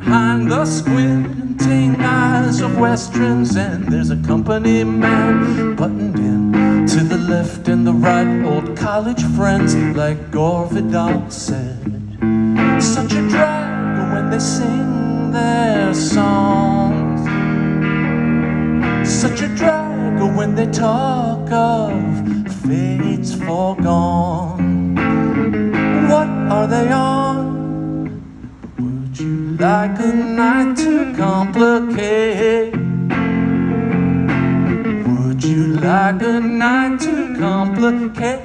Behind the squinting eyes of westerns, and there's a company man buttoned in. To the left and the right, old college friends, like Gore Vidal said. Such a drag when they sing their songs. Such a drag when they talk of fates foregone. What are they on? Would you like a night to complicate? Would you like a night to complicate?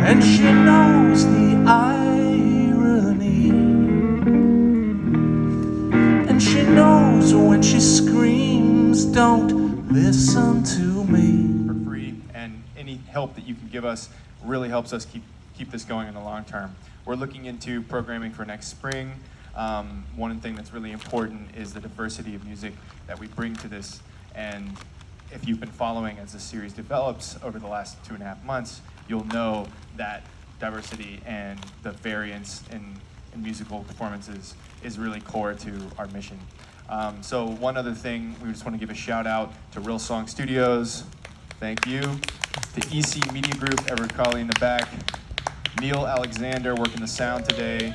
And she knows the irony, and she knows when she screams, don't listen to me. For free, and any help that you can give us really helps us keep this going in the long term. We're looking into programming for next spring. One thing that's really important is the diversity of music that we bring to this, and if you've been following as the series develops over the last 2.5 months, you'll know that diversity and the variance in musical performances is really core to our mission. So one other thing, we just want to give a shout out to Real Song Studios. Thank you. To EC Media Group, Everett Colley in the back. Neil Alexander working the sound today.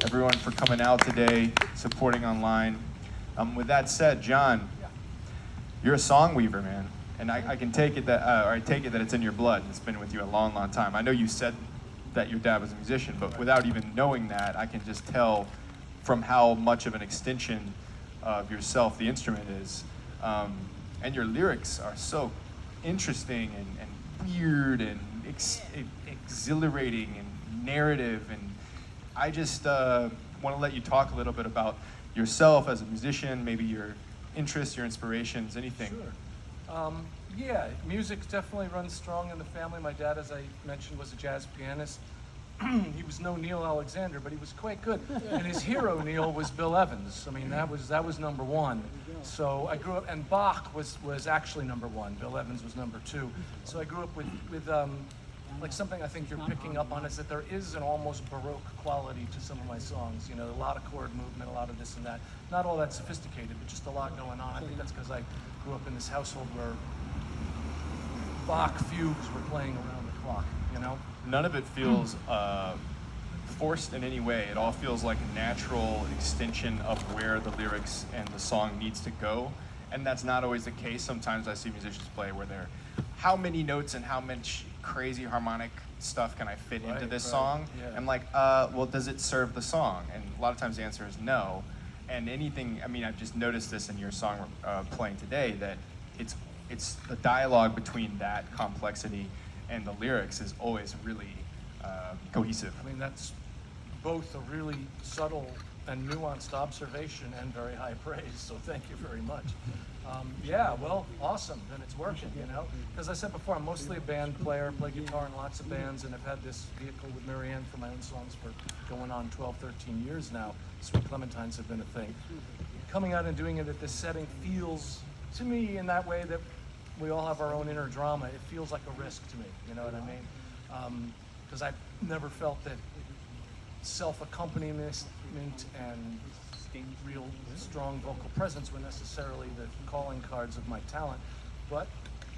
Everyone for coming out today, supporting online. With that said, John, you're a song weaver, man. And I can take it that, or I take it that it's in your blood. It's been with you a long, long time. I know you said that your dad was a musician, but without even knowing that, I can just tell from how much of an extension of yourself the instrument is. And your lyrics are so interesting and weird and exhilarating and narrative. And I just want to let you talk a little bit about yourself as a musician, maybe your interests, your inspirations, anything. Sure. Yeah, music definitely runs strong in the family. My dad, as I mentioned, was a jazz pianist. He was no Neil Alexander, but he was quite good. And his hero, Neil, was Bill Evans. I mean, that was number one. So I grew up, and Bach was actually number one. Bill Evans was number two. So I grew up with like something I think you're picking up on is that there is an almost Baroque quality to some of my songs. You know, a lot of chord movement, a lot of this and that. Not all that sophisticated, but just a lot going on. I think that's because I grew up in this household where Bach fugues were playing around the clock, you know? None of it feels forced in any way. It all feels like a natural extension of where the lyrics and the song needs to go. And that's not always the case. Sometimes I see musicians play where they're, how many notes and how much crazy harmonic stuff can I fit into this song? Yeah. I'm like, well, does it serve the song? And a lot of times the answer is no. And anything, I mean, I've just noticed this in your song playing today, that it's the dialogue between that complexity and the lyrics is always really cohesive. I mean, that's both a really subtle and nuanced observation and very high praise, so thank you very much. Yeah, well, awesome, then it's working, you know? As I said before, I'm mostly a band player, play guitar in lots of bands, and I've had this vehicle with Marianne for my own songs for going on 12, 13 years now. Sweet Clementines have been a thing. Coming out and doing it at this setting feels, to me, in that way that we all have our own inner drama, it feels like a risk to me, you know what I mean? Because I've never felt that self-accompaniment and real strong vocal presence were necessarily the calling cards of my talent, but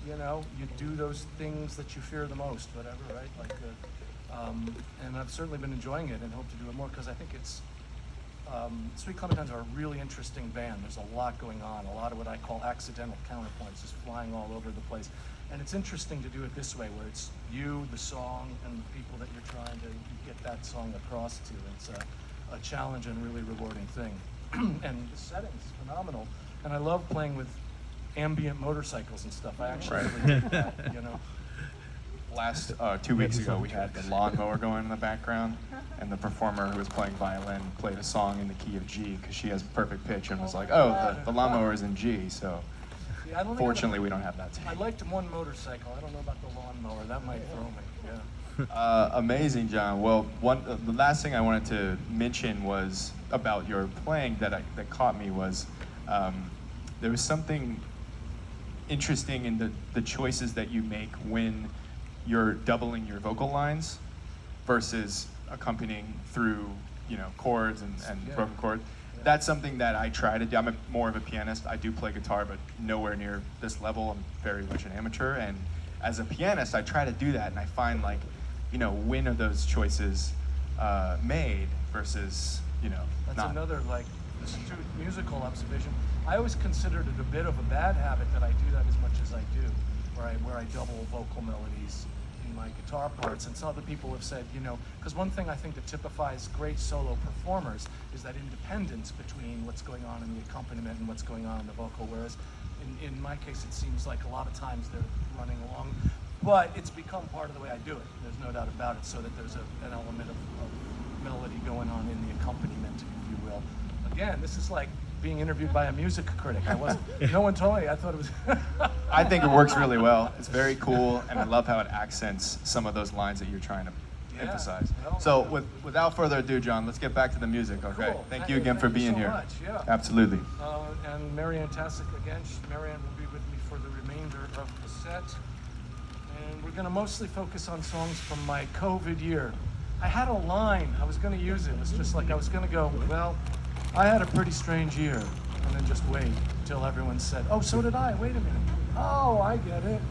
you know, you do those things that you fear the most, whatever, right? Like, and I've certainly been enjoying it and hope to do it more because I think it's Sweet Clementines are a really interesting band. There's a lot going on, a lot of what I call accidental counterpoints just flying all over the place. And it's interesting to do it this way, where it's you, the song, and the people that you're trying to get that song across to. It's a challenge and really rewarding thing. And the setting's phenomenal. And I love playing with ambient motorcycles and stuff. I actually really dig that, you know. Last 2 weeks ago, we had the lawnmower going in the background, and the performer who was playing violin played a song in the key of G because she has perfect pitch and was like, oh, the lawnmower is in G, so Yeah, fortunately we don't have that I today. liked one motorcycle. I don't know about the lawnmower. That might throw me, yeah. Amazing, John. Well, the last thing I wanted to mention was about your playing that caught me was there was something interesting in the choices that you make when you're doubling your vocal lines versus accompanying through, chords and Yeah. broken chords. That's something that I try to do. I'm more of a pianist. I do play guitar, but nowhere near this level. I'm very much an amateur. And as a pianist, I try to do that. And I find when are those choices made versus, That's not. another astute musical observation. I always considered it a bit of a bad habit that I do that as much as I do, where I double vocal melodies in my guitar parts. And some other people have said, because one thing I think that typifies great solo performers is that independence between what's going on in the accompaniment and what's going on in the vocal, whereas in my case it seems like a lot of times they're running along. But it's become part of the way I do it. There's no doubt about it, so that there's an element of melody going on in the accompaniment, if you will. Again, this is like being interviewed by a music critic. No one told me. I thought it was. I think it works really well. It's very cool, and I love how it accents some of those lines that you're trying to emphasize. well, So without further ado, John, let's get back to the music, okay? Cool. Thank you again for being so here. much, yeah. Absolutely. And Marianne Tassick again. Marianne will be with me for the remainder of the set. And we're going to mostly focus on songs from my COVID year. I had a line. I was going to use it. It was just like I was going to go, well, I had a pretty strange year. And then just wait until everyone said, oh, so did I. Wait a minute. Oh, I get it.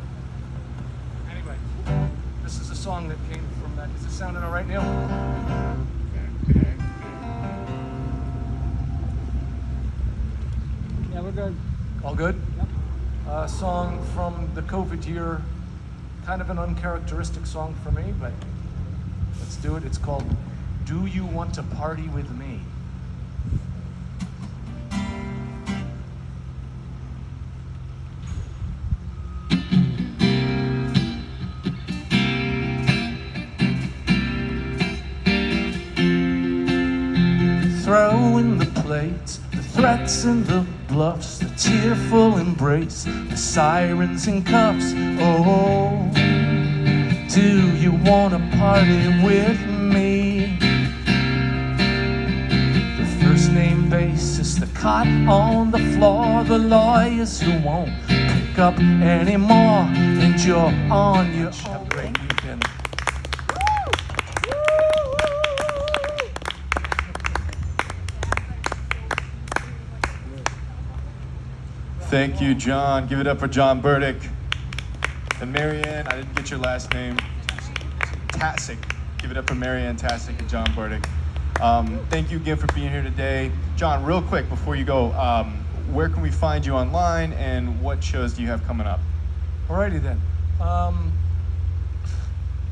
Anyway, this is a song that came from that. Is it sounding all right, Neil? Yeah, we're good. All good? Yep. Song from the COVID year, kind of an uncharacteristic song for me, but let's do it. It's called Do You Want to Party With Me? Throwing the plates, the threats and the bluffs, the tearful embrace, the sirens and cuffs. Oh, do you wanna party with me? The first name basis, the cot on the floor, the lawyers who won't pick up anymore, and you're on your Have a own. great weekend. Thank you, John. Give it up for John Burdick. And Marianne, I didn't get your last name. Tassick. Give it up for Marianne Tassick and John Burdick. Thank you again for being here today. John, real quick before you go, where can we find you online and what shows do you have coming up? Alrighty then.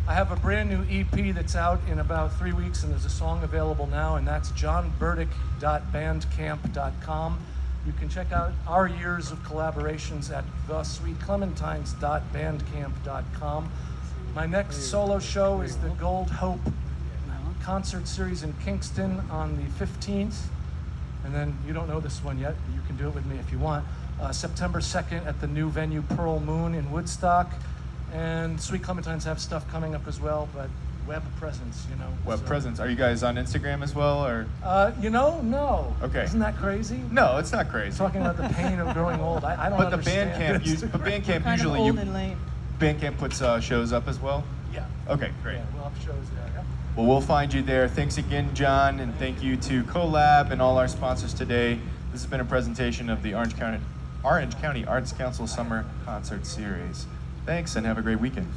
I have a brand new EP that's out in about 3 weeks, and there's a song available now, and that's johnburdick.bandcamp.com. You can check out our years of collaborations at thesweetclementines.bandcamp.com. My next solo show is the Gold Hope concert series in Kingston on the 15th. And then you don't know this one yet, but you can do it with me if you want. September 2nd at the new venue Pearl Moon in Woodstock. And Sweet Clementines have stuff coming up as well, but web presence, Web so- presence. Are you guys on Instagram as well, or? No. Okay. Isn't that crazy? No, it's not crazy. Talking about the pain of growing old. I don't But the understand. Bandcamp Kind usually of old and lame. Bandcamp puts shows up as well. Yeah. Okay, great. Yeah, we'll have shows there, yeah. Well, we'll find you there. Thanks again, John, and thank you to Collab and all our sponsors today. This has been a presentation of the Orange County Arts Council Summer Concert Series. Thanks, and have a great weekend.